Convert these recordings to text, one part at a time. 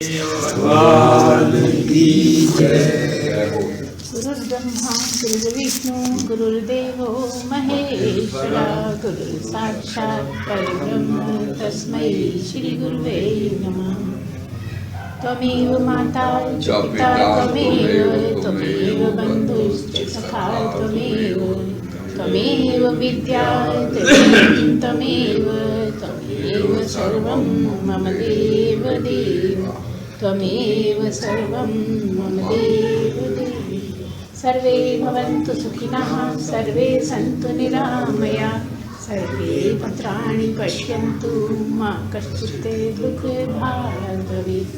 भगवान की जय। गुरुर्ब्रह्मा गुरुर्विष्णु गुरुर्देवो महेश्वरा गुरु साक्षात् परब्रह्म तस्मै श्री गुरुवे नमः। त्वमेव माता च पिता त्वमेव बन्धुश्च सखा त्वमेव विद्या त्वमेव सर्वं मम देव त्वमेव सर्वं मम देव। सर्वे भवन्तु सुखिनः, सर्वे सन्तु निरामया, सर्वे भद्राणि पश्यन्तु मा कश्चित् दुःखभाग् भवेत्।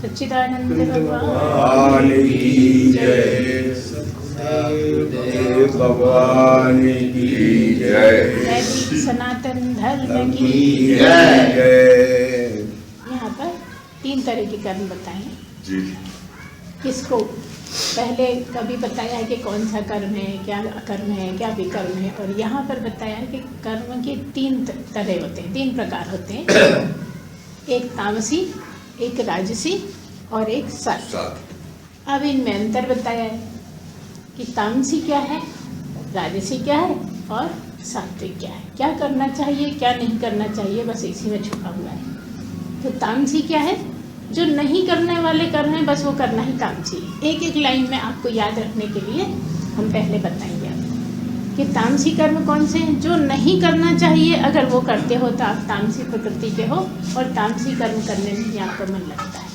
सच्चिदानंद भगवान की जय। सद्गुरुदेव भगवान की जय। सनातन धर्म की जय। यहाँ पर 3 तरह के कर्म बताए जी। किसको पहले कभी बताया है कि कौन सा कर्म है, क्या अकर्म है, क्या विकर्म है, और यहाँ पर बताया है कि कर्म के 3 तरह होते हैं, 3 प्रकार होते हैं। एक तामसी, एक राजसी और एक सात्विक। अब इनमें अंतर बताया है कि तामसी क्या है, राजसी क्या है और सात्विक क्या है, क्या करना चाहिए क्या नहीं करना चाहिए, बस इसी में छुपा हुआ है। तो तामसी क्या है, जो नहीं करने वाले कर्म हैं बस वो करना ही तामसी। एक एक लाइन में आपको याद रखने के लिए हम पहले बताएंगे कि तामसी कर्म कौन से हैं। जो नहीं करना चाहिए अगर वो करते हो तो आप तामसी प्रकृति के हो और तामसी कर्म करने में ही आपका मन लगता है,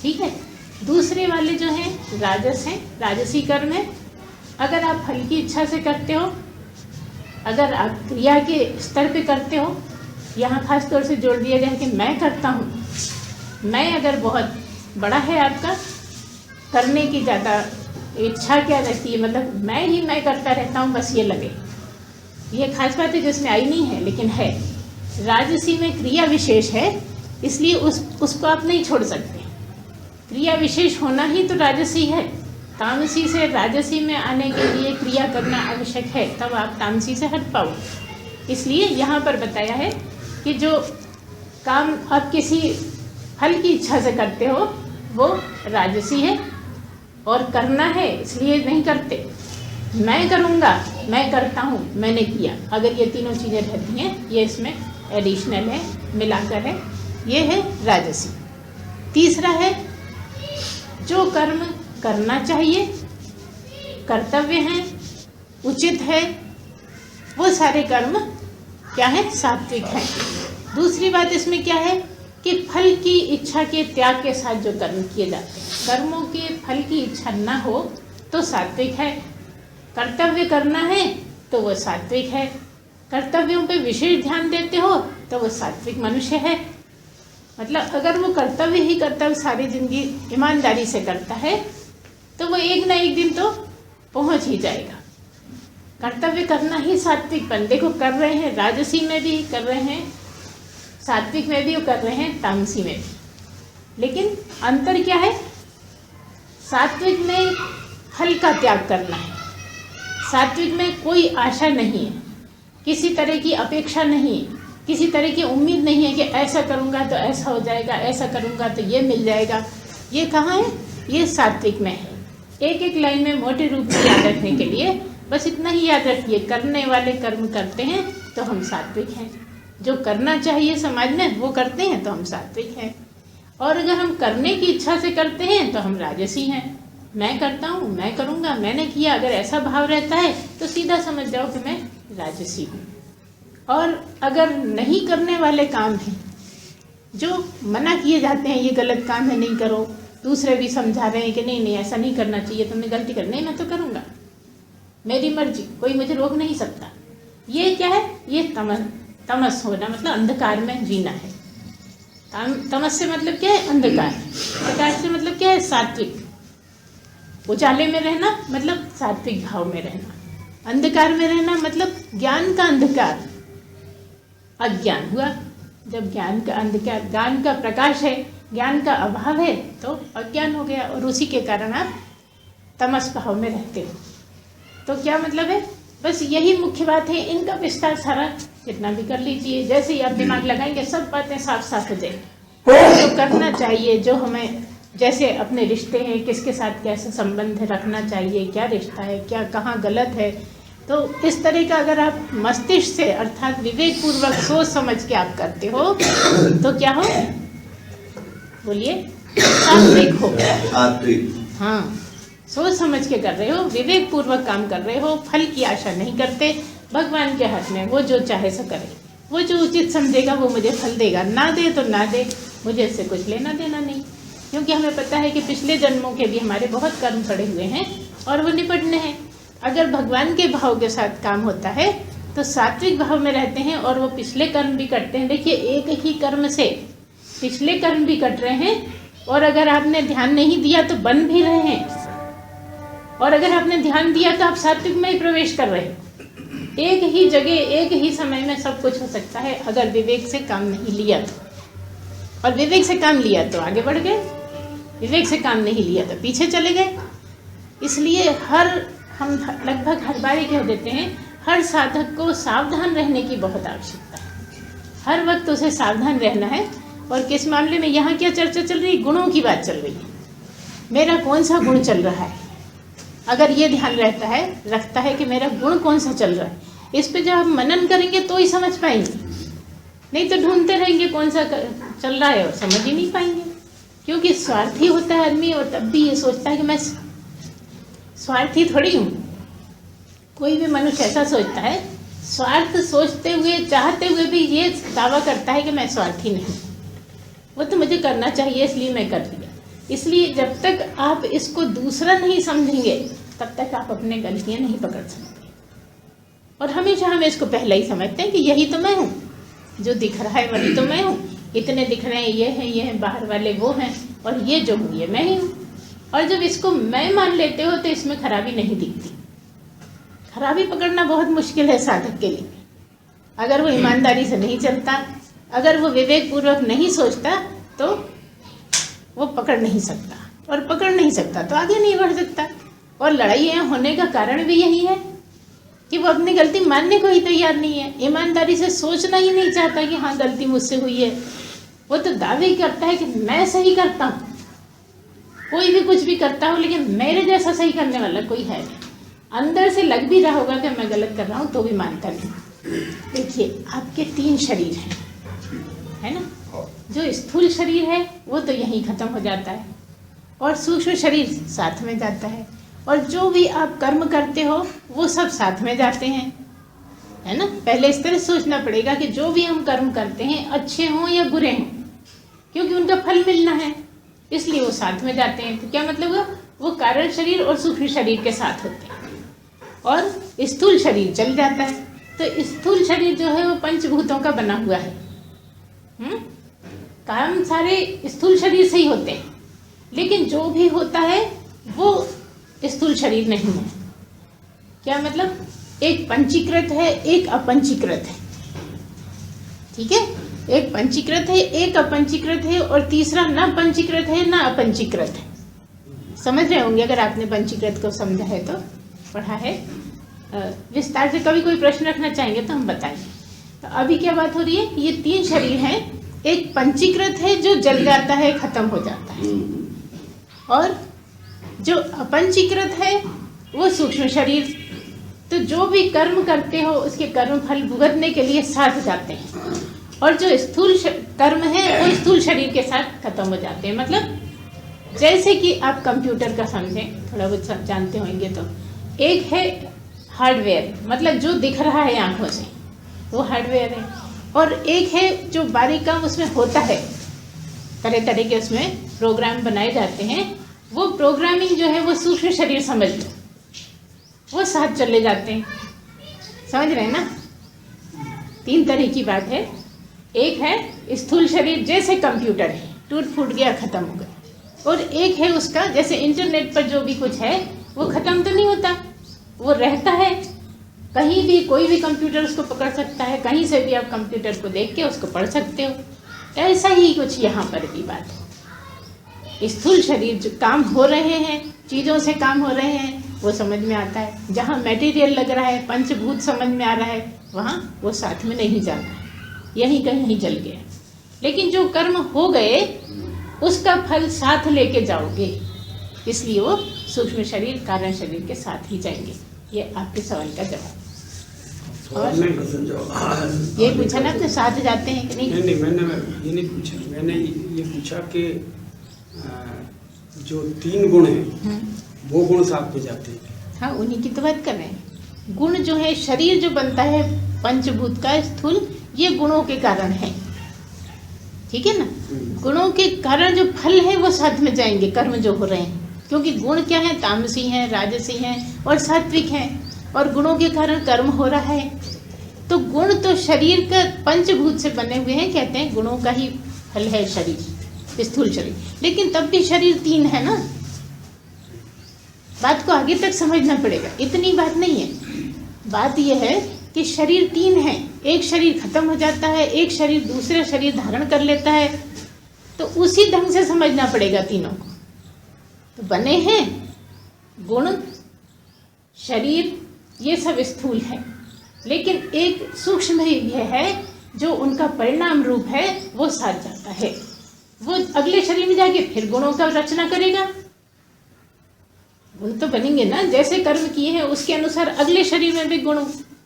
ठीक है। दूसरे वाले जो हैं राजस हैं, राजसी कर्म है। अगर आप फल की इच्छा से करते हो, अगर आप क्रिया के स्तर पे करते हो, यहाँ खास तौर से जोड़ दिया जाए कि मैं करता हूँ, मैं अगर बहुत बड़ा है आपका करने की ज़्यादा इच्छा क्या रहती है, मतलब मैं करता रहता हूँ बस ये लगे, ये खास बात है जिसमें आई नहीं है लेकिन है। राजसी में क्रिया विशेष है इसलिए उसको आप नहीं छोड़ सकते, क्रिया विशेष होना ही तो राजसी है। तामसी से राजसी में आने के लिए क्रिया करना आवश्यक है, तब आप तामसी से हट पाओ। इसलिए यहाँ पर बताया है कि जो काम आप किसी फल की इच्छा से करते हो वो राजसी है, और करना है इसलिए नहीं करते, मैं करूँगा, मैं करता हूँ, मैंने किया, अगर ये तीनों चीज़ें रहती हैं, ये इसमें एडिशनल है, मिलाकर है, ये है राजसी। तीसरा है जो कर्म करना चाहिए, कर्तव्य हैं, उचित है, वो सारे कर्म क्या है, सात्विक हैं। दूसरी बात इसमें क्या है कि फल की इच्छा के त्याग के साथ जो कर्म किए जाते हैं, कर्मों के फल की इच्छा ना हो तो सात्विक है। कर्तव्य करना है तो वो सात्विक है, कर्तव्यों पे विशेष ध्यान देते हो तो वो सात्विक मनुष्य है। मतलब अगर वो कर्तव्य ही कर्तव्य सारी जिंदगी ईमानदारी से करता है तो वो एक ना एक दिन तो पहुंच ही जाएगा। कर्तव्य करना ही सात्विकपन, देखो कर रहे हैं, राजसी में भी कर रहे हैं, सात्विक में भी कर रहे हैं, तामसी में भी। लेकिन अंतर क्या है, सात्विक में फल का त्याग करना है, सात्विक में कोई आशा नहीं है, किसी तरह की अपेक्षा नहीं है, किसी तरह की उम्मीद नहीं है कि ऐसा करूँगा तो ऐसा हो जाएगा, ऐसा करूँगा तो ये मिल जाएगा। ये कहाँ है, ये सात्विक में है। एक एक लाइन में मोटे रूप से याद रखने के लिए बस इतना ही याद रखिए, करने वाले कर्म करते हैं तो हम सात्विक हैं, जो करना चाहिए समाज में वो करते हैं तो हम सात्विक हैं, और अगर हम करने की इच्छा से करते हैं तो हम राजसी हैं। मैं करता हूँ, मैं करूँगा, मैंने किया, अगर ऐसा भाव रहता है तो सीधा समझ जाओ कि मैं राजसी हूँ। और अगर नहीं करने वाले काम हैं, जो मना किए जाते हैं, ये गलत काम है नहीं करो, दूसरे भी समझा रहे हैं कि नहीं ऐसा नहीं करना चाहिए, तुमने गलती करनी है, मैं तो करूँगा, मेरी मर्जी, कोई मुझे रोक नहीं सकता, ये क्या है, ये तमस होना, मतलब अंधकार में जीना है। तमस से मतलब क्या है, अंधकार। प्रकाश से मतलब क्या है, सात्विक। उजाले में रहना मतलब सात्विक भाव में रहना, अंधकार में रहना मतलब ज्ञान का अंधकार, अज्ञान हुआ। जब ज्ञान का अंधकार, ज्ञान का प्रकाश है, ज्ञान का अभाव है तो अज्ञान हो गया, और उसी के कारण आप तमस भाव में रहते हो। तो क्या मतलब है, बस यही मुख्य बात है। इनका विस्तार सारा जितना भी कर लीजिए, जैसे ही आप दिमाग लगाएंगे सब बातें साफ साफ हो जाएंगी। जो करना चाहिए, जो हमें जैसे अपने रिश्ते हैं, किसके साथ कैसे संबंध रखना चाहिए, क्या रिश्ता है, क्या कहाँ गलत है, तो इस तरह का अगर आप मस्तिष्क से अर्थात विवेक पूर्वक सोच समझ के आप करते हो तो क्या हो, बोलिए, सात्विक हो। हाँ, सोच समझ के कर रहे हो, विवेक पूर्वक काम कर रहे हो, फल की आशा नहीं करते, भगवान के हाथ में, वो जो चाहे सो करे, वो जो उचित समझेगा वो मुझे फल देगा, ना दे तो ना दे, मुझे इससे कुछ लेना देना नहीं, क्योंकि हमें पता है कि पिछले जन्मों के भी हमारे बहुत कर्म पड़े हुए हैं और वो निपटने हैं। अगर भगवान के भाव के साथ काम होता है तो सात्विक भाव में रहते हैं और वो पिछले कर्म भी करते हैं। देखिए, एक ही कर्म से पिछले कर्म भी कट रहे हैं, और अगर आपने ध्यान नहीं दिया तो बन भी रहे हैं, और अगर आपने ध्यान दिया तो आप सात्विक में ही प्रवेश कर रहे हैं। एक ही जगह एक ही समय में सब कुछ हो सकता है अगर विवेक से काम नहीं लिया तो, और विवेक से काम लिया तो आगे बढ़ गए, विवेक से काम नहीं लिया तो पीछे चले गए। इसलिए हम लगभग हर बार कह देते हैं, हर साधक को सावधान रहने की बहुत आवश्यकता है, हर वक्त उसे सावधान रहना है। और किस मामले में, यहाँ क्या चर्चा चल रही है, गुणों की बात चल रही है, मेरा कौन सा गुण चल रहा है। अगर ये ध्यान रखता है कि मेरा गुण कौन सा चल रहा है, इस पे जब आप मनन करेंगे तो ही समझ पाएंगे, नहीं तो ढूंढते रहेंगे कौन सा चल रहा है और समझ ही नहीं पाएंगे। क्योंकि स्वार्थी होता है आदमी, और तब भी ये सोचता है कि मैं स्वार्थी थोड़ी हूँ। कोई भी मनुष्य ऐसा सोचता है, स्वार्थ सोचते हुए चाहते हुए भी ये दावा करता है कि मैं स्वार्थी नहीं, वो तो मुझे करना चाहिए इसलिए मैं कर लिया। इसलिए जब तक आप इसको दूसरा नहीं समझेंगे तब तक आप अपने गलतियाँ नहीं पकड़ सकते। और हमेशा हम इसको पहले ही समझते हैं कि यही तो मैं हूँ, जो दिख रहा है वही तो मैं हूँ, इतने दिख रहे हैं, ये हैं, बाहर वाले वो हैं, और ये जो हूँ ये मैं ही हूँ। और जब इसको मैं मान लेते हो तो इसमें खराबी नहीं दिखती। खराबी पकड़ना बहुत मुश्किल है साधक के लिए। अगर वो ईमानदारी से नहीं चलता, अगर वो विवेक पूर्वक नहीं सोचता तो वो पकड़ नहीं सकता, और पकड़ नहीं सकता तो आगे नहीं बढ़ सकता। और लड़ाइयाँ होने का कारण भी यही है कि वो अपनी गलती मानने को ही तैयार नहीं है, ईमानदारी से सोचना ही नहीं चाहता कि हाँ गलती मुझसे हुई है। वो तो दावे करता है कि मैं सही करता हूँ, कोई भी कुछ भी करता हो, लेकिन मेरे जैसा सही करने वाला कोई है नहीं। अंदर से लग भी रहा होगा कि मैं गलत कर रहा हूँ तो भी मानता नहीं। देखिए, आपके 3 शरीर हैं, है ना। जो स्थूल शरीर है वो तो यहीं खत्म हो जाता है, और सूक्ष्म शरीर साथ में जाता है, और जो भी आप कर्म करते हो वो सब साथ में जाते हैं, है ना। पहले इस तरह सोचना पड़ेगा कि जो भी हम कर्म करते हैं अच्छे हों या बुरे हों, क्योंकि उनका फल मिलना है, इसलिए वो साथ में जाते हैं। तो क्या मतलब हुआ, वो कारण शरीर और सूक्ष्म शरीर के साथ होते हैं, और स्थूल शरीर चल जाता है। तो स्थूल शरीर जो है वो पंचभूतों का बना हुआ है। काम सारे स्थूल शरीर से ही होते हैं, लेकिन जो भी होता है वो स्थूल शरीर नहीं है। क्या मतलब, एक पंचीकृत है, एक अपंचीकृत है, ठीक है। एक पंचीकृत है, एक अपंचीकृत है, और तीसरा ना पंचीकृत है ना अपंचीकृत है। समझ रहे होंगे अगर आपने पंचीकृत को समझा है तो, पढ़ा है विस्तार से। कभी कोई प्रश्न रखना चाहेंगे तो हम बताएंगे। तो अभी क्या बात हो रही है, ये 3 शरीर हैं। एक पंचीकृत है जो जल जाता है, खत्म हो जाता है, और जो अपंचीकृत है वो सूक्ष्म शरीर। तो जो भी कर्म करते हो उसके कर्म फल भुगतने के लिए साथ जाते हैं, और जो स्थूल कर्म है वो स्थूल शरीर के साथ खत्म हो जाते हैं। मतलब जैसे कि आप कंप्यूटर का समझें, थोड़ा बहुत जानते होंगे तो, एक है हार्डवेयर, मतलब जो दिख रहा है आंखों से वो हार्डवेयर है, और एक है जो बारीक काम उसमें होता है, तरह तरह के उसमें प्रोग्राम बनाए जाते हैं, वो प्रोग्रामिंग जो है वो सूक्ष्म शरीर समझ लो, वो साथ चले जाते हैं। समझ रहे हैं ना। 3 तरह की बात है। एक है स्थूल शरीर, जैसे कंप्यूटर है, टूट फूट गया खत्म हो गया, और एक है उसका जैसे इंटरनेट पर जो भी कुछ है वो खत्म तो नहीं होता, वो रहता है। कहीं भी कोई भी कंप्यूटर उसको पकड़ सकता है, कहीं से भी आप कंप्यूटर को देख के उसको पढ़ सकते हो। ऐसा ही कुछ यहाँ पर भी बात है। स्थूल शरीर जो काम हो रहे हैं, चीज़ों से काम हो रहे हैं, वो समझ में आता है। जहाँ मटेरियल लग रहा है, पंचभूत समझ में आ रहा है, वहाँ वो साथ में नहीं जाना है, यहीं कहीं जल गया। लेकिन जो कर्म हो गए उसका फल साथ लेके जाओगे, इसलिए वो सूक्ष्म शरीर कारण शरीर के साथ ही जाएंगे। ये आपके सवाल का जवाब। और ये पूछा ना आपने साथ जाते हैं कि नहीं? नहीं, मैंने ये नहीं पूछा, मैंने ये पूछा कि जो 3 गुण हैं वो गुण साथ में जाते हैं। हाँ, उन्हीं की तो बात कर रहे हैं। गुण जो है, शरीर जो बनता है पंचभूत का स्थूल, ये गुणों के कारण है, ठीक है ना। गुणों के कारण जो फल है वो साथ में जाएंगे, कर्म जो हो रहे हैं, क्योंकि गुण क्या है, तामसी हैं, राजसी हैं और सात्विक हैं, और गुणों के कारण कर्म हो रहा है। तो गुण तो शरीर का पंचभूत से बने हुए हैं, कहते हैं गुणों का ही फल है शरीर, स्थूल शरीर। लेकिन तब भी शरीर 3 है ना, बात को आगे तक समझना पड़ेगा, इतनी बात नहीं है। बात यह है कि शरीर 3 है, एक शरीर खत्म हो जाता है, एक शरीर दूसरा शरीर धारण कर लेता है, तो उसी ढंग से समझना पड़ेगा तीनों को। तो बने हैं गुण, शरीर, ये सब स्थूल है, लेकिन एक सूक्ष्म यह है जो उनका परिणाम रूप है, वो साथ जाता है। वो अगले शरीर में जाके फिर गुणों का रचना करेगा। गुण तो बनेंगे ना, जैसे कर्म किए हैं उसके अनुसार अगले शरीर में भी गुण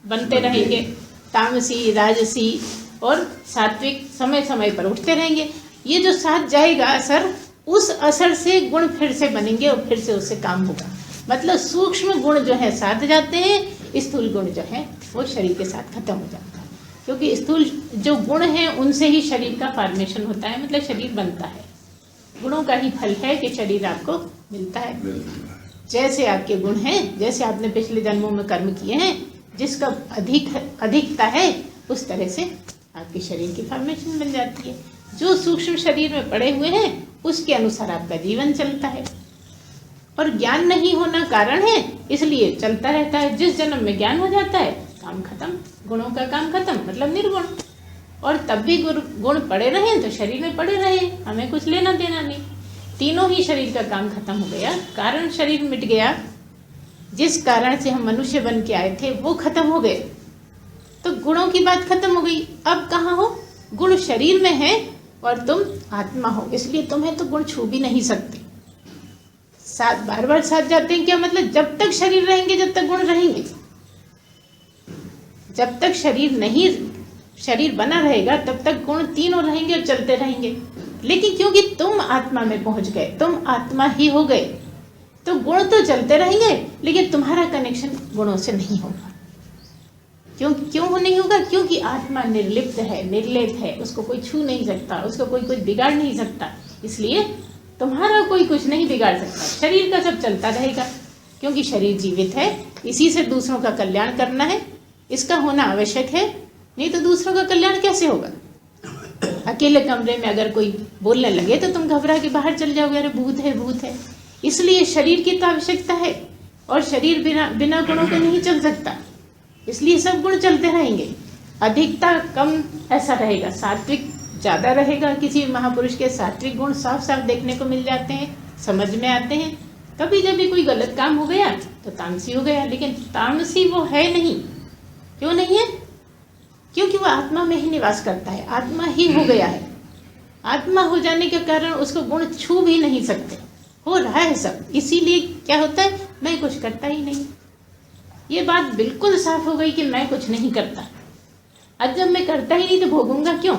बनते रहेंगे, तामसी, राजसी और सात्विक समय समय पर उठते रहेंगे। ये जो साथ जाएगा असर, उस असर से गुण फिर से बनेंगे और फिर से उससे काम होगा। मतलब सूक्ष्म गुण जो है साथ जाते हैं, स्थूल गुण जो है वो शरीर के साथ खत्म हो जाता है, क्योंकि स्थूल जो गुण हैं उनसे ही शरीर का फॉर्मेशन होता है, मतलब शरीर बनता है। गुणों का ही फल है कि शरीर आपको मिलता है। जैसे आपके गुण हैं, जैसे आपने पिछले जन्मों में कर्म किए हैं, जिसका अधिकता है उस तरह से आपके शरीर की फॉर्मेशन बन जाती है। जो सूक्ष्म शरीर में पड़े हुए हैं उसके अनुसार आपका जीवन चलता है, और ज्ञान नहीं होना कारण है, इसलिए चलता रहता है। जिस जन्म में ज्ञान हो जाता है काम खत्म, गुणों का काम खत्म, मतलब निर्गुण। और तब भी गुण पड़े रहे तो शरीर में पड़े रहे, हमें कुछ लेना देना नहीं। तीनों ही शरीर का काम खत्म हो गया, कारण शरीर मिट गया, जिस कारण से हम मनुष्य बन के आए थे वो खत्म हो गए, तो गुणों की बात खत्म हो गई। अब कहाँ हो, गुण शरीर में है और तुम आत्मा हो, इसलिए तुम्हें तो गुण छू भी नहीं सकते। साथ बार बार साथ जाते हैं, क्या मतलब, जब तक शरीर रहेंगे जब तक गुण रहेंगे, जब तक शरीर बना रहेगा तब तक गुण तीनों रहेंगे और चलते रहेंगे। लेकिन क्योंकि तुम आत्मा में पहुंच गए, तुम आत्मा ही हो गए, तो गुण तो चलते रहेंगे, लेकिन तुम्हारा कनेक्शन गुणों से नहीं होगा। क्यों नहीं होगा? क्योंकि आत्मा निर्लिप्त है, निर्लेप है, उसको कोई छू नहीं सकता, उसको कोई कुछ बिगाड़ नहीं सकता, इसलिए तुम्हारा कोई कुछ नहीं बिगाड़ सकता। शरीर का सब चलता रहेगा, क्योंकि शरीर जीवित है, इसी से दूसरों का कल्याण करना है, इसका होना आवश्यक है, नहीं तो दूसरों का कल्याण कैसे होगा? अकेले कमरे में अगर कोई बोलने लगे तो तुम घबरा के बाहर चल जाओगे, अरे भूत है भूत है। इसलिए शरीर की तो आवश्यकता है, और शरीर बिना गुणों के नहीं चल सकता, इसलिए सब गुण चलते रहेंगे। अधिकता कम ऐसा रहेगा, सात्विक ज़्यादा रहेगा। किसी महापुरुष के सात्विक गुण साफ साफ देखने को मिल जाते हैं, समझ में आते हैं। कभी जब भी कोई गलत काम हो गया तो तामसी हो गया, लेकिन तामसी वो है नहीं। क्यों नहीं है? क्योंकि वो आत्मा में ही निवास करता है, आत्मा ही हो गया है। आत्मा हो जाने के कारण उसको गुण छू भी नहीं सकते, हो रहा है सब। इसीलिए क्या होता है, मैं कुछ करता ही नहीं। ये बात बिल्कुल साफ हो गई कि मैं कुछ नहीं करता। अब जब मैं करता ही नहीं तो भोगूंगा क्यों?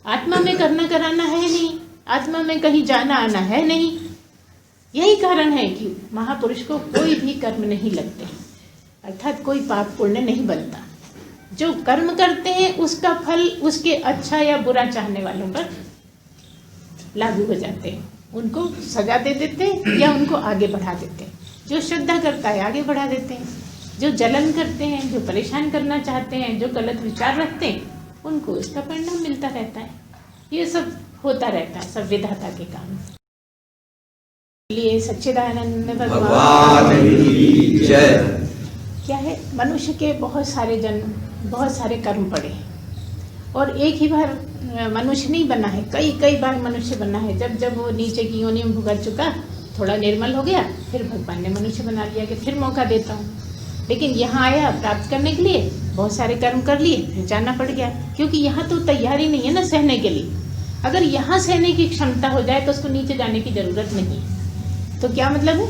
आत्मा में करना कराना है नहीं, आत्मा में कहीं जाना आना है नहीं। यही कारण है कि महापुरुष को कोई भी कर्म नहीं लगते, अर्थात कोई पाप पुण्य नहीं बनता। जो कर्म करते हैं उसका फल उसके अच्छा या बुरा चाहने वालों पर लागू हो जाते हैं, उनको सजा दे देते हैं या उनको आगे बढ़ा देते हैं। जो श्रद्धा करता है आगे बढ़ा देते हैं, जो जलन करते हैं, जो परेशान करना चाहते हैं, जो गलत विचार रखते हैं, उनको इसका परिणाम मिलता रहता है। ये सब होता रहता है, सब विधाता के काम। इसलिए सच्चिदानंद भगवान की जय। क्या है, मनुष्य के बहुत सारे जन्म, बहुत सारे कर्म पड़े हैं, और एक ही बार मनुष्य नहीं बना है, कई बार मनुष्य बना है। जब वो नीचे की योनि में भुगत चुका, थोड़ा निर्मल हो गया, फिर भगवान ने मनुष्य बना लिया कि फिर मौका देता हूँ। लेकिन यहाँ आया प्राप्त करने के लिए, बहुत सारे कर्म कर लिए, फिर जाना पड़ गया, क्योंकि यहाँ तो तैयारी नहीं है ना सहने के लिए। अगर यहाँ सहने की क्षमता हो जाए तो उसको नीचे जाने की जरूरत नहीं है। तो क्या मतलब है,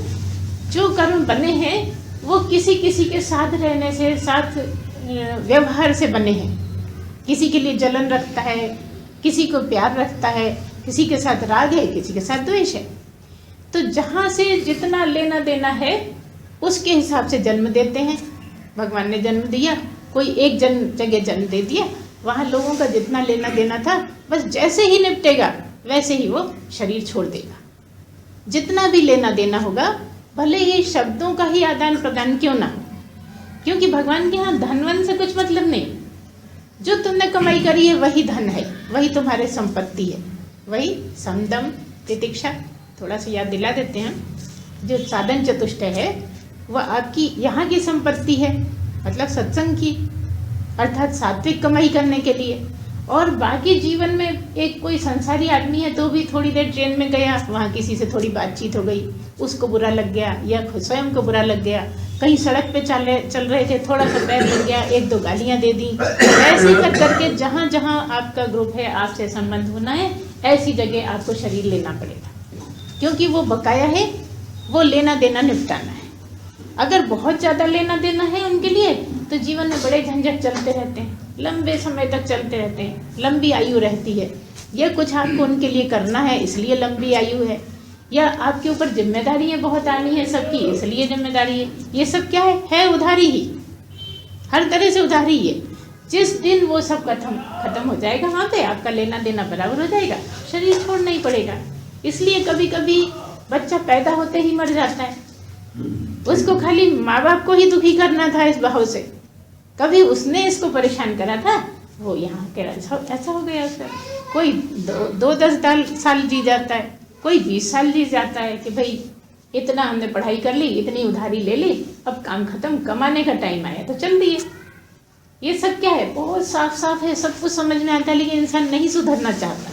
जो कर्म बने हैं वो किसी किसी के साथ रहने से, साथ व्यवहार से बने हैं। किसी के लिए जलन रखता है, किसी को प्यार रखता है, किसी के साथ राग है, किसी के साथ द्वेष है। तो जहाँ से जितना लेना देना है उसके हिसाब से जन्म देते हैं। भगवान ने जन्म दिया, कोई एक जगह जन्म दे दिया, वहाँ लोगों का जितना लेना देना था बस जैसे ही निपटेगा वैसे ही वो शरीर छोड़ देगा। जितना भी लेना देना होगा, भले ही शब्दों का ही आदान प्रदान क्यों ना हो, क्योंकि भगवान के यहाँ धनवन से कुछ मतलब नहीं। जो तुमने कमाई करी है वही धन है, वही तुम्हारे संपत्ति है, वही समदम तितिक्षा। थोड़ा सा याद दिला देते हैं, जो साधन चतुष्टय है वह आपकी यहाँ की संपत्ति है, मतलब सत्संग की, अर्थात सात्विक कमाई करने के लिए। और बाकी जीवन में एक कोई संसारी आदमी है तो भी थोड़ी देर ट्रेन में गया, वहाँ किसी से थोड़ी बातचीत हो गई, उसको बुरा लग गया या स्वयं को बुरा लग गया, कहीं सड़क पे चल रहे थे, थोड़ा सा पैर लग गया, एक दो गालियाँ दे दी। ऐसे कर करके जहाँ जहाँ आपका ग्रुप है, आपसे संबंध होना है, ऐसी जगह आपको शरीर लेना पड़ेगा, क्योंकि वो बकाया है, वो लेना देना निपटाना है। अगर बहुत ज़्यादा लेना देना है उनके लिए तो जीवन में बड़े झंझट चलते रहते हैं, लंबे समय तक चलते रहते हैं, लंबी आयु रहती है। यह कुछ आपको उनके लिए करना है इसलिए लंबी आयु है, या आपके ऊपर जिम्मेदारियां बहुत आनी है सबकी इसलिए जिम्मेदारी है। ये सब क्या है उधारी ही, हर तरह से उधारी है। जिस दिन वो सब खत्म हो जाएगा, वहाँ पे आपका लेना देना बराबर हो जाएगा, शरीर छोड़ना ही पड़ेगा। इसलिए कभी कभी बच्चा पैदा होते ही मर जाता है, उसको खाली माँ बाप को ही दुखी करना था इस भाव से, कभी उसने इसको परेशान करा था, वो यहाँ के ऐसा हो गया उसका। कोई 10 साल जी जाता है, कोई 20 साल जी जाता है कि भाई इतना हमने पढ़ाई कर ली, इतनी उधारी ले ली, अब काम खत्म, कमाने का टाइम आया तो चल दिए। ये सब क्या है, बहुत साफ साफ है, सब कुछ समझ में आता है, लेकिन इंसान नहीं सुधरना चाहता।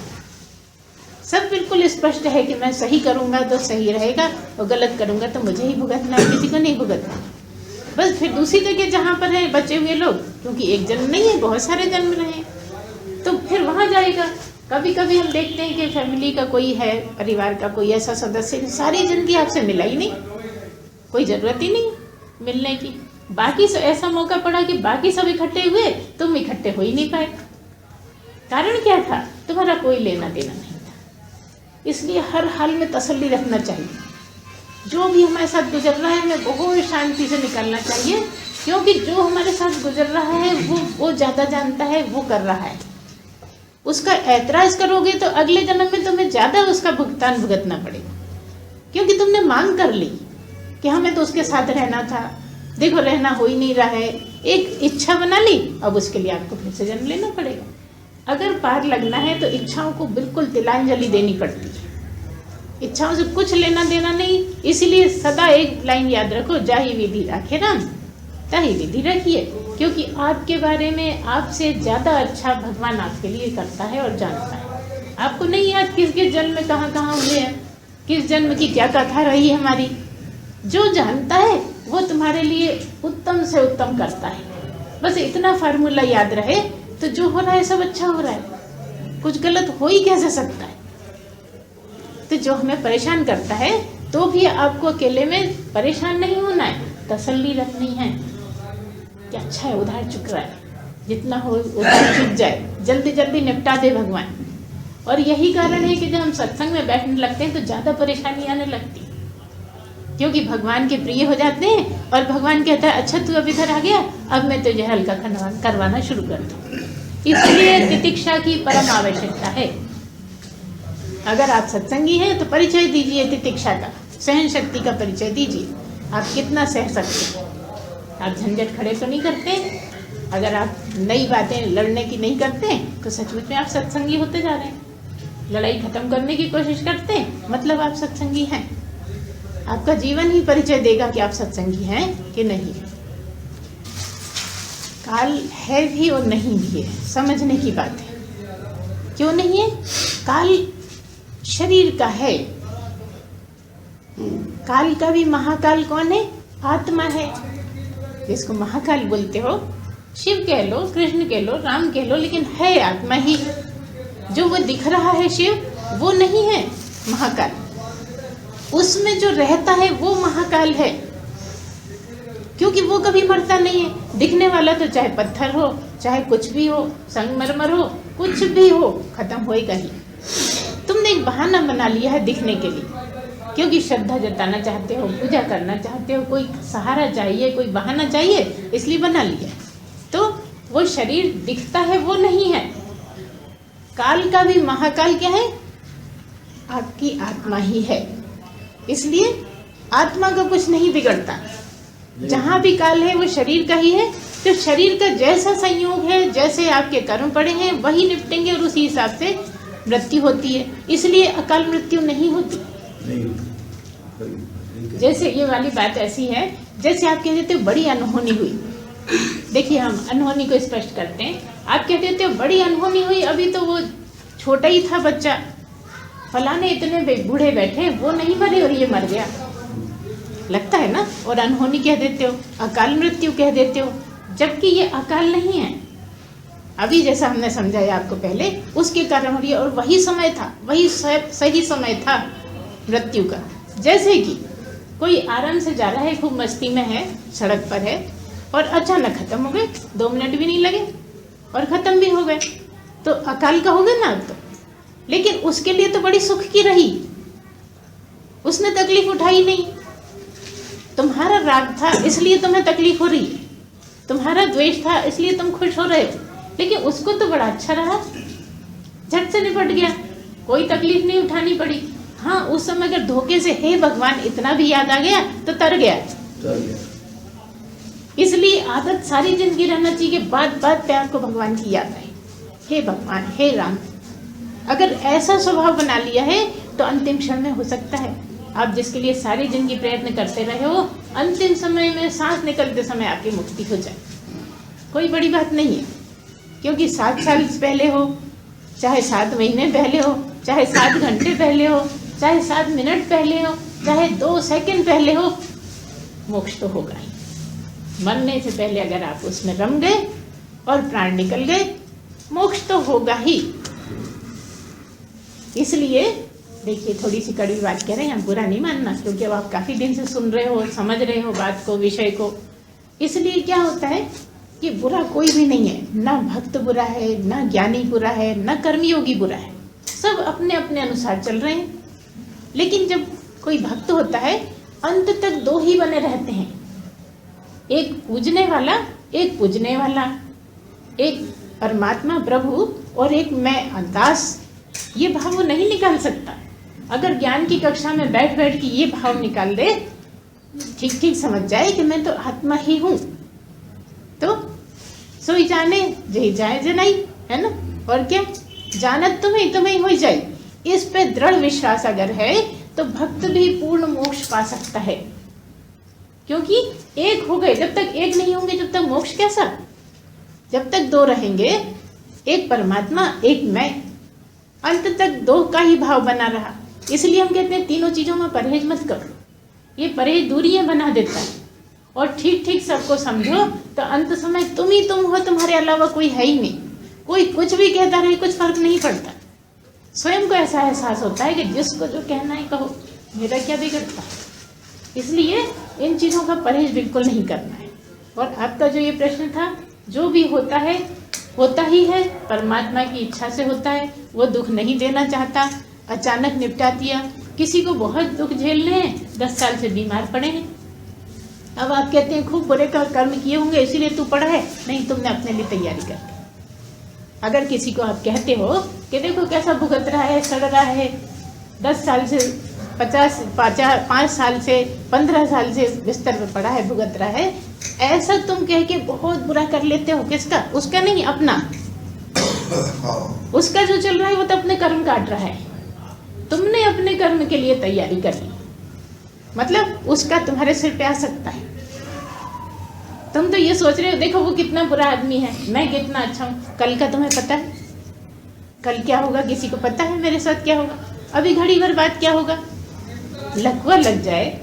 सब बिल्कुल स्पष्ट है कि मैं सही करूँगा तो सही रहेगा और गलत करूँगा तो मुझे ही भुगतना है, किसी को नहीं भुगतना। बस फिर दूसरी जगह जहाँ पर है बचे हुए लोग, क्योंकि एक जन्म नहीं है, बहुत सारे जन्म रहे, तो फिर वहाँ जाएगा। कभी कभी हम देखते हैं कि फैमिली का कोई है, परिवार का कोई ऐसा सदस्य सारी जिंदगी आपसे मिला ही नहीं, कोई ज़रूरत ही नहीं मिलने की, बाकी ऐसा मौका पड़ा कि बाकी सब इकट्ठे हुए, तुम इकट्ठे हो ही नहीं पाए। कारण क्या था, तुम्हारा कोई लेना देना नहीं था। इसलिए हर हाल में तसल्ली रखना चाहिए, जो भी हमारे साथ गुजर रहा है हमें बहुत शांति से निकालना चाहिए, क्योंकि जो हमारे साथ गुजर रहा है वो ज़्यादा जानता है, वो कर रहा है। उसका ऐतराज़ करोगे तो अगले जन्म में तुम्हें ज़्यादा उसका भुगतान भुगतना पड़ेगा, क्योंकि तुमने मांग कर ली कि हमें तो उसके साथ रहना था, देखो रहना हो ही नहीं रहा है, एक इच्छा बना ली, अब उसके लिए आपको फिर से जन्म लेना पड़ेगा। अगर पार लगना है तो इच्छाओं को बिल्कुल तिलांजलि देनी पड़ती है, इच्छाओं से कुछ लेना देना नहीं। इसीलिए सदा एक लाइन याद रखो, जाहि विधि राखे राम ताहि विधि रखिए, क्योंकि आपके बारे में आपसे ज़्यादा अच्छा भगवान आपके लिए करता है और जानता है। आपको नहीं याद किस किस जन्म में कहाँ कहाँ हुए हैं, किस जन्म की क्या कथा रही हमारी, जो जानता है वो तुम्हारे लिए उत्तम से उत्तम करता है। बस इतना फार्मूला याद रहे तो जो हो रहा है सब अच्छा हो रहा है, कुछ गलत हो ही कैसे सकता है। तो जो हमें परेशान करता है तो भी आपको अकेले में परेशान नहीं होना है, तसल्ली रखनी है कि अच्छा है उधार चुक रहा है, जितना हो उधार चुक जाए, जल्दी जल्दी निपटा दे भगवान। और यही कारण है कि जब हम सत्संग में बैठने लगते हैं तो ज़्यादा परेशानी आने लगती है, क्योंकि भगवान के प्रिय हो जाते हैं और भगवान कहता है अच्छा तू अब इधर आ गया, अब मैं तुझे हल्का करवाना शुरू कर दूँ। इसलिए तितिक्षा की परम आवश्यकता है। अगर आप सत्संगी हैं तो परिचय दीजिए तितिक्षा का, सहन शक्ति का परिचय दीजिए, आप कितना सह सकते हैं। आप झंझट खड़े तो नहीं करते, अगर आप नई बातें लड़ने की नहीं करते तो सचमुच में आप सत्संगी होते जा रहे हैं। लड़ाई खत्म करने की कोशिश करते हैं, मतलब आप सत्संगी हैं। आपका जीवन ही परिचय देगा कि आप सत्संगी हैं कि नहीं। काल है भी और नहीं भी है, समझने की बात है। क्यों नहीं है? काल शरीर का है, काल का भी महाकाल कौन है? आत्मा है। जिसको महाकाल बोलते हो शिव कह लो, कृष्ण कह लो, राम कह लो, लेकिन है आत्मा ही। जो वो दिख रहा है शिव, वो नहीं है महाकाल। उसमें जो रहता है वो महाकाल है, क्योंकि वो कभी मरता नहीं है। दिखने वाला तो चाहे पत्थर हो, चाहे कुछ भी हो, संगमरमर हो, कुछ भी हो, खत्म होएगा ही। तुमने एक बहाना बना लिया है दिखने के लिए, क्योंकि श्रद्धा जताना चाहते हो, पूजा करना चाहते हो, कोई सहारा चाहिए, कोई बहाना चाहिए, इसलिए बना लिया। तो वो शरीर दिखता है वो नहीं है। काल का भी महाकाल क्या है? आपकी आत्मा ही है। इसलिए आत्मा का कुछ नहीं बिगड़ता। जहाँ भी काल है वो शरीर का ही है। तो शरीर का जैसा संयोग है, जैसे आपके कर्म पड़े हैं, वही निपटेंगे और उसी हिसाब से मृत्यु होती है। इसलिए अकाल मृत्यु नहीं होती। जैसे ये वाली बात ऐसी है, जैसे आप कह देते हो बड़ी अनहोनी हुई। देखिए हम अनहोनी को स्पष्ट करते हैं। आप कह देते हो बड़ी अनहोनी हुई, अभी तो वो छोटा ही था बच्चा, फलाने इतने बूढ़े बैठे, वो नहीं मरे और ये मर गया, लगता है ना। और अनहोनी कह देते हो, अकाल मृत्यु कह देते हो, जबकि ये अकाल नहीं है। अभी जैसा हमने समझाया आपको पहले, उसके कारण हो रही है। और वही समय था, वही सही समय था मृत्यु का। जैसे कि कोई आराम से जा रहा है, खूब मस्ती में है, सड़क पर है, और अचानक खत्म हो गए, 2 मिनट भी नहीं लगे और खत्म भी हो गए, तो अकाल का हो गया ना अब तो। लेकिन उसके लिए तो बड़ी सुख की रही, उसने तकलीफ उठाई नहीं। तुम्हारा राग था इसलिए तुम्हें तकलीफ हो रही है, तुम्हारा द्वेष था इसलिए तुम खुश हो रहे हो, लेकिन उसको तो बड़ा अच्छा रहा, झट से निपट गया, कोई तकलीफ नहीं उठानी पड़ी। हाँ, उस समय अगर धोखे से हे भगवान इतना भी याद आ गया तो तर गया। इसलिए आदत सारी जिंदगी रहना चाहिए कि बात बात पे आपको भगवान की याद आए, हे भगवान, हे राम। अगर ऐसा स्वभाव बना लिया है तो अंतिम क्षण में हो सकता है आप जिसके लिए सारी जिंदगी प्रयत्न करते रहे हो, अंतिम समय में सांस निकलते समय आपकी मुक्ति हो जाए। कोई बड़ी बात नहीं है, क्योंकि 7 साल पहले हो, चाहे 7 महीने पहले हो, चाहे 7 घंटे पहले हो, चाहे 7 मिनट पहले हो, चाहे 2 सेकंड पहले हो, मोक्ष तो होगा ही। मरने से पहले अगर आप उसमें रम गए और प्राण निकल गए, मोक्ष तो होगा ही। इसलिए देखिए, थोड़ी सी कड़वी बात कह रहे हैं, बुरा नहीं मानना, क्योंकि अब आप काफी दिन से सुन रहे हो, समझ रहे हो बात को, विषय को। इसलिए क्या होता है कि बुरा कोई भी नहीं है, ना भक्त बुरा है, ना ज्ञानी बुरा है, ना कर्मयोगी बुरा है, सब अपने अपने अनुसार चल रहे हैं। लेकिन जब कोई भक्त होता है, अंत तक 2 ही बने रहते हैं, एक पूजने वाला, एक पूजने वाला, एक परमात्मा प्रभु और एक मैं दास। ये भाव वो नहीं निकाल सकता। अगर ज्ञान की कक्षा में बैठ बैठ के ये भाव निकाल दे, ठीक ठीक समझ जाए कि मैं तो आत्मा ही हूँ, तो सोई जाने जही जाए जनाई, है ना। और क्या, जानत तुम्हें हो जाए। इस पे दृढ़ विश्वास अगर है तो भक्त भी पूर्ण मोक्ष पा सकता है, क्योंकि एक हो गए। जब तक एक नहीं होंगे, जब तक मोक्ष कैसा? जब तक 2 रहेंगे, एक परमात्मा, एक मैं, अंत तक 2 का ही भाव बना रहा। इसलिए हम कहते हैं तीनों चीजों में परहेज मत करो, ये परहेज दूरियां बना देता है। और ठीक ठीक सबको समझो तो अंत समय तुम ही तुम हो, तुम्हारे अलावा कोई है ही नहीं। कोई कुछ भी कहता रहे, कुछ फर्क नहीं पड़ता। स्वयं को ऐसा एहसास होता है कि जिसको जो कहना है कहो, मेरा क्या बिगड़ता। इसलिए इन चीजों का परहेज बिल्कुल नहीं करना है। और आपका जो ये प्रश्न था, जो भी होता है होता ही है, परमात्मा की इच्छा से होता है। वो दुख नहीं देना चाहता, अचानक निपटा दिया। किसी को बहुत दुख झेलने हैं, 10 साल से बीमार पड़े हैं। अब आप कहते हैं खूब बुरे कर्म किए होंगे इसीलिए तू पड़ा है। नहीं, तुमने अपने लिए तैयारी कर ली। अगर किसी को आप कहते हो कि देखो कैसा भुगत रहा है, सड़ रहा है, 10 साल से 5 साल से 15 साल से बिस्तर पर पड़ा है, भुगत रहा है, ऐसा तुम कह के बहुत बुरा कर लेते हो। किसका? उसका नहीं, अपना। उसका जो चल रहा है वो तो अपने कर्म काट रहा है। तुमने अपने कर्म के लिए तैयारी कर ली, मतलब उसका तुम्हारे सिर पे आ सकता है। तुम तो ये सोच रहे हो देखो वो कितना बुरा आदमी है, मैं कितना अच्छा हूँ। कल का तुम्हें पता है? कल क्या होगा किसी को पता है? मेरे साथ क्या होगा? अभी घड़ी भर बाद क्या होगा? लकवा लग जाए,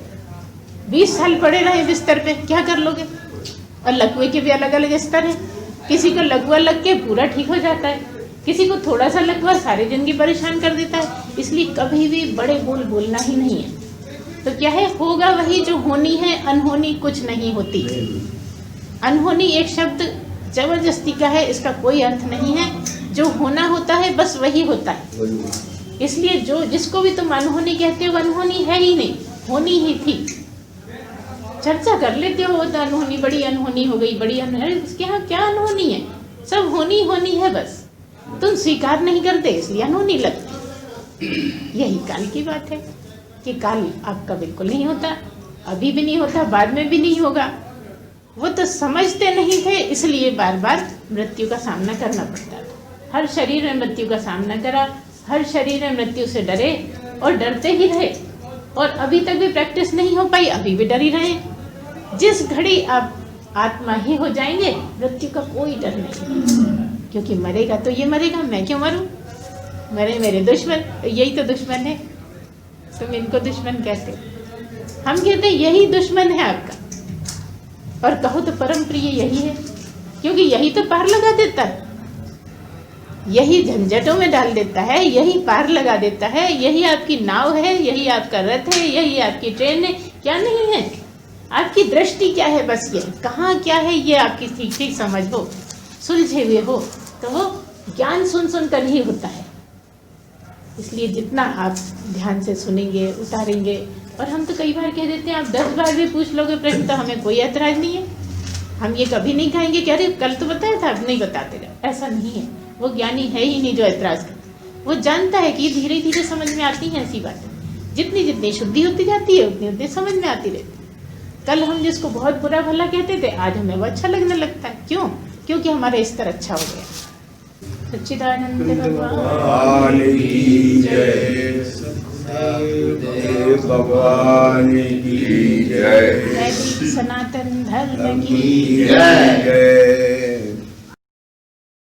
20 साल पड़े रहे बिस्तर पे, क्या कर लोगे? और लकवे के भी अलग अलग स्तर है। किसी को लकवा लग के पूरा ठीक हो जाता है, किसी को थोड़ा सा लकवा सारी जिंदगी परेशान कर देता है। इसलिए कभी भी बड़े बोल बोलना ही नहीं है। तो क्या है, होगा वही जो होनी है, अनहोनी कुछ नहीं होती। अनहोनी एक शब्द जबरदस्ती का है, इसका कोई अर्थ नहीं है। जो होना होता है बस वही होता है। इसलिए जो जिसको भी तुम अनहोनी कहते हो, अनहोनी है ही नहीं, होनी ही थी। चर्चा कर लेते हो तो अनहोनी, बड़ी अनहोनी हो गई, बड़ी अनहोनी, उसके यहाँ क्या अनहोनी है, सब होनी होनी है बस। तुम स्वीकार नहीं करते इसलिए अनहोनी लगती। यही काल की बात है कि काल आपका बिल्कुल नहीं होता, अभी भी नहीं होता, बाद में भी नहीं होगा। वो तो समझते नहीं थे, इसलिए बार बार मृत्यु का सामना करना पड़ता था। हर शरीर में मृत्यु का सामना करा, हर शरीर में मृत्यु से डरे और डरते ही रहे। और अभी तक भी प्रैक्टिस नहीं हो पाई, अभी भी डर ही रहे। जिस घड़ी आप आत्मा ही हो जाएंगे, मृत्यु का कोई डर नहीं, क्योंकि मरेगा तो ये मरेगा, मैं क्यों मरूं, मरे मेरे दुश्मन, यही तो दुश्मन है। तुम इनको दुश्मन कहते, हम कहते हैं यही दुश्मन है आपका। और कहो तो परम प्रिय यही है, क्योंकि यही तो पार लगा देता है, यही झंझटों में डाल देता है, यही पार लगा देता है, यही आपकी नाव है, यही आपका रथ है, यही आपकी ट्रेन है। क्या नहीं है, आपकी दृष्टि क्या है, बस ये कहाँ क्या है, ये आपकी ठीक ठीक समझ हो, सुलझे हुए हो, तो वो ज्ञान सुन सुन कर ही होता है। इसलिए जितना आप ध्यान से सुनेंगे, उतारेंगे, और हम तो कई बार कह देते हैं, आप 10 बार भी पूछ लोगे प्रश्न तो हमें कोई ऐतराज नहीं है। हम ये कभी नहीं कहेंगे कि अरे कल तो बताया था, अब नहीं बताते रहे। ऐसा नहीं है, वो ज्ञानी है ही नहीं जो ऐतराज करता। वो जानता है कि धीरे धीरे समझ में आती हैं ऐसी बातें, जितनी जितनी शुद्धि होती जाती है उतनी उतनी समझ में आती रहती है। कल हम जिसको बहुत बुरा भला कहते थे, आज हमें वो अच्छा लगने लगता है। क्यों? क्योंकि हमारा स्तर अच्छा हो गया। सच्चिदानंद भगवान की जय, सतगुरुदेव भगवान की जय, वैदिक सनातन धर्म की जय।